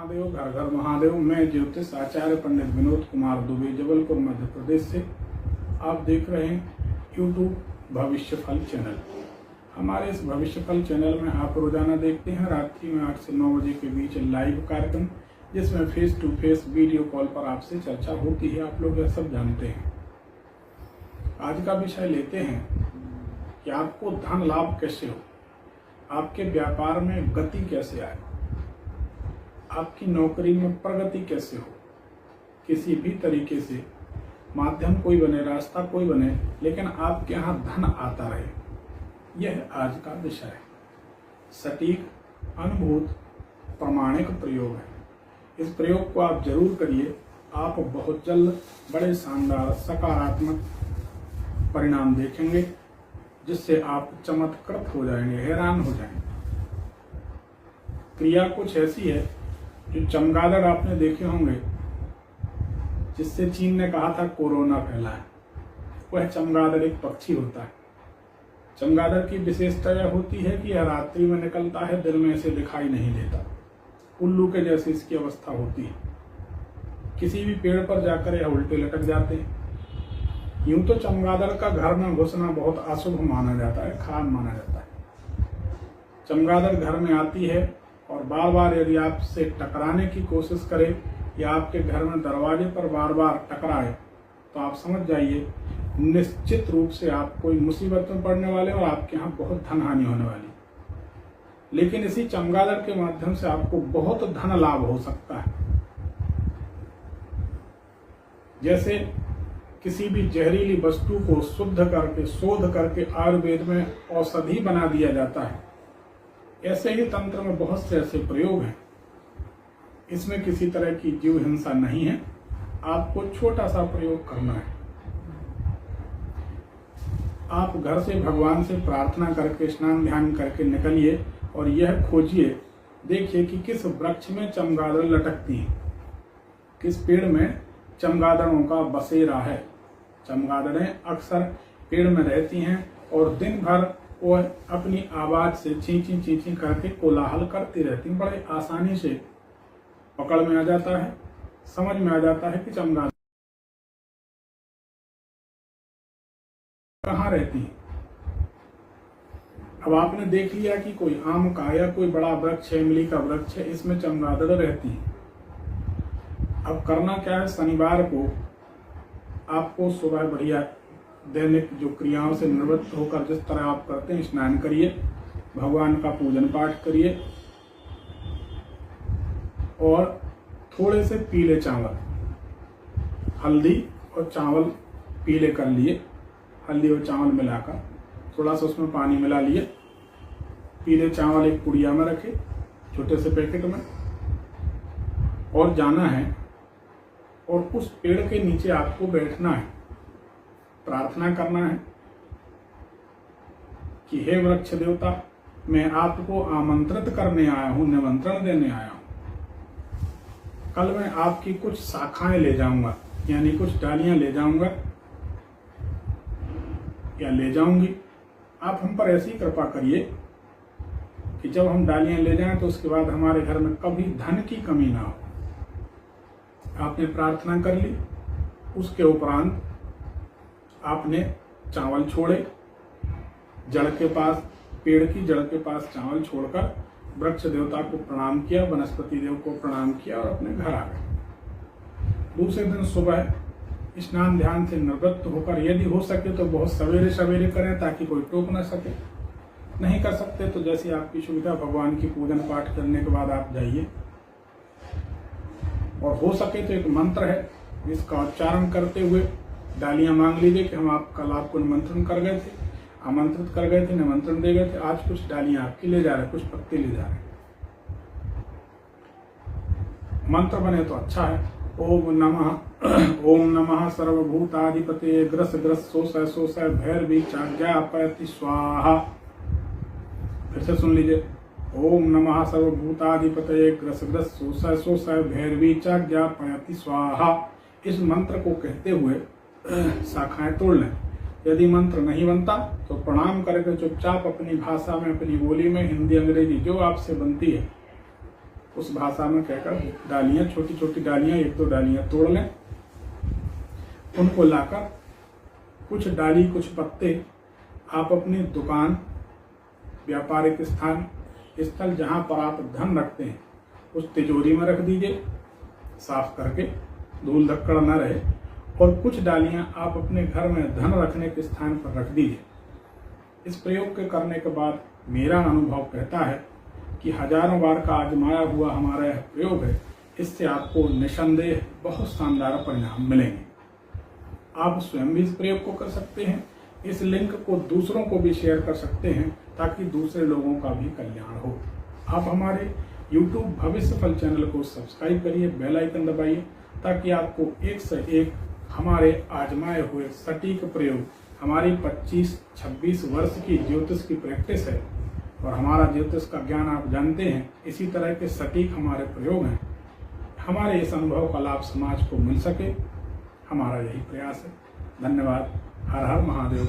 महादेव, घर घर महादेव। मैं ज्योतिष आचार्य पंडित विनोद कुमार दुबे, जबलपुर मध्य प्रदेश से। आप देख रहे हैं यूट्यूब भविष्य फल चैनल। हमारे इस भविष्य फल चैनल में आप रोजाना देखते हैं रात्रि में 8 से 9 बजे के बीच लाइव कार्यक्रम, जिसमें face to face video call पर आपसे चर्चा होती है। आप लोग यह सब जानते हैं। आज का विषय लेते हैं कि आपको धन लाभ कैसे हो, आपके व्यापार में गति कैसे आए, आपकी नौकरी में प्रगति कैसे हो। किसी भी तरीके से माध्यम कोई बने, रास्ता कोई बने, लेकिन आपके यहाँ धन आता रहे, यह आज का विषय है। सटीक, अनुभूत, प्रामाणिक प्रयोग है। इस प्रयोग को आप जरूर करिए। आप बहुत जल्द बड़े शानदार सकारात्मक परिणाम देखेंगे, जिससे आप चमत्कृत हो जाएंगे, हैरान हो जाएंगे। क्रिया कुछ ऐसी है जो चमगादड़ आपने देखे होंगे, जिससे चीन ने कहा था कोरोना फैला है। वह चमगादड़ एक पक्षी होता है। चमगादड़ की विशेषता यह होती है कि यह रात्रि में निकलता है, दिन में इसे दिखाई नहीं देता। उल्लू के जैसी इसकी अवस्था होती है। किसी भी पेड़ पर जाकर यह उल्टे लटक जाते हैं। यूं तो चमगादड़ का घर में घुसना बहुत अशुभ माना जाता है, खराब माना जाता है। चमगादड़ घर में आती है और बार बार यदि आपसे टकराने की कोशिश करे या आपके घर में दरवाजे पर बार बार टकराए, तो आप समझ जाइए निश्चित रूप से आप कोई मुसीबत में पड़ने वाले और आपके यहाँ बहुत धन हानि होने वाली। लेकिन इसी चमगादड़ के माध्यम से आपको बहुत धन लाभ हो सकता है। जैसे किसी भी जहरीली वस्तु को शुद्ध करके, शोध करके आयुर्वेद में औषधि बना दिया जाता है, ऐसे ही तंत्र में बहुत से ऐसे प्रयोग हैं। इसमें किसी तरह की जीव हिंसा नहीं है। आपको छोटा सा प्रयोग करना है। आप घर से भगवान से प्रार्थना करके, स्नान ध्यान करके निकलिए और यह खोजिए, देखिए कि किस वृक्ष में चमगादड़ लटकती है, किस पेड़ में चमगादड़ों का बसेरा है। चमगादड़ें अक्सर पेड़ में रहती हैं और दिन भर वह अपनी आवाज से चींची चींची करके कोलाहल करती रहती। बड़े आसानी से पकड़ में आ जाता है, समझ में आ जाता है कि चमगादड़ कहाँ रहती है। अब आपने देख लिया कि कोई आम का या कोई बड़ा वृक्ष है, इमली का वृक्ष है, इसमें चमगादड़ रहती है। अब करना क्या है, शनिवार को आपको सुबह बढ़िया दैनिक जो क्रियाओं से निवृत्त होकर जिस तरह आप करते हैं, स्नान करिए, भगवान का पूजन पाठ करिए और थोड़े से पीले चावल, हल्दी और चावल पीले कर लिए, हल्दी और चावल मिलाकर थोड़ा सा उसमें पानी मिला लिए। पीले चावल एक पुड़िया में रखे, छोटे से पैकेट में, और जाना है और उस पेड़ के नीचे आपको बैठना है, प्रार्थना करना है कि हे वृक्ष देवता, मैं आपको आमंत्रित करने आया हूं, निमंत्रण देने आया हूं। कल मैं आपकी कुछ शाखाएं ले जाऊंगा, यानी कुछ डालियां ले जाऊंगा या ले जाऊंगी। आप हम पर ऐसी कृपा करिए कि जब हम डालियां ले जाएं तो उसके बाद हमारे घर में कभी धन की कमी ना हो। आपने प्रार्थना कर ली, उसके उपरांत आपने चावल छोड़े, जड़ के पास, पेड़ की जड़ के पास चावल छोड़कर वृक्ष देवता को प्रणाम किया, वनस्पति देव को प्रणाम किया और अपने घर आ गए। दूसरे दिन सुबह स्नान ध्यान से निवृत्त होकर, यदि हो सके तो बहुत सवेरे सवेरे करें ताकि कोई टोक न सके। नहीं कर सकते तो जैसी आपकी सुविधा, भगवान की पूजन पाठ करने के बाद आप जाइए। और हो सके तो एक मंत्र है, जिसका उच्चारण करते हुए डालियां मांग लीजिए कि हम कल आपको निमंत्रण कर गए थे, आमंत्रित कर गए थे, निमंत्रण दे गए थे, आज कुछ डालियां आपकी ले जा रहे, कुछ पत्ते ले जा रहे। मंत्र बने तो अच्छा है। ओम नमः सर्वभूताधिपते ग्रस ग्रस सोसय सोसय भैरवी चाज्ञापयति स्वाहा। फिर से सुन लीजिए। ओम नमः सर्वभूताधिपते ग्रस ग्रस सोसय सोसय भैरवी चाज्ञापयति स्वाहा। इस मंत्र को कहते हुए शाखाएं तोड़ लें। यदि मंत्र नहीं बनता तो प्रणाम करके चुपचाप अपनी भाषा में, अपनी बोली में, हिंदी अंग्रेजी जो आपसे बनती है उस भाषा में कहकर डालियां, छोटी छोटी डालियां, 1-2 डालियां तोड़ लें। उनको लाकर कुछ डाली कुछ पत्ते आप अपनी दुकान, व्यापारिक स्थल जहां पर आप धन रखते हैं उस तिजोरी में रख दीजिए, साफ करके, धूल धक्कड़ न रहे। और कुछ डालियां आप अपने घर में धन रखने के स्थान पर रख दीजिए। इस प्रयोग के करने के बाद मेरा अनुभव कहता है कि हजारों बार का आजमाया हुआ हमारा यह प्रयोग है, इससे आपको निसंदेह बहुत शानदार परिणाम मिलेंगे। आप स्वयं भी इस प्रयोग को कर सकते हैं। इस लिंक को दूसरों को भी शेयर कर सकते हैं ताकि दूसरे लोगों का भी कल्याण हो। आप हमारे YouTube भविष्य फल चैनल को सब्सक्राइब करिए, बेल आइकन दबाइए, ताकि आपको एक से एक हमारे आजमाए हुए सटीक प्रयोग, हमारी 25-26 वर्ष की ज्योतिष की प्रैक्टिस है और हमारा ज्योतिष का ज्ञान आप जानते हैं, इसी तरह के सटीक हमारे प्रयोग हैं। हमारे इस अनुभव का लाभ समाज को मिल सके, हमारा यही प्रयास है। धन्यवाद। हर हर महादेव।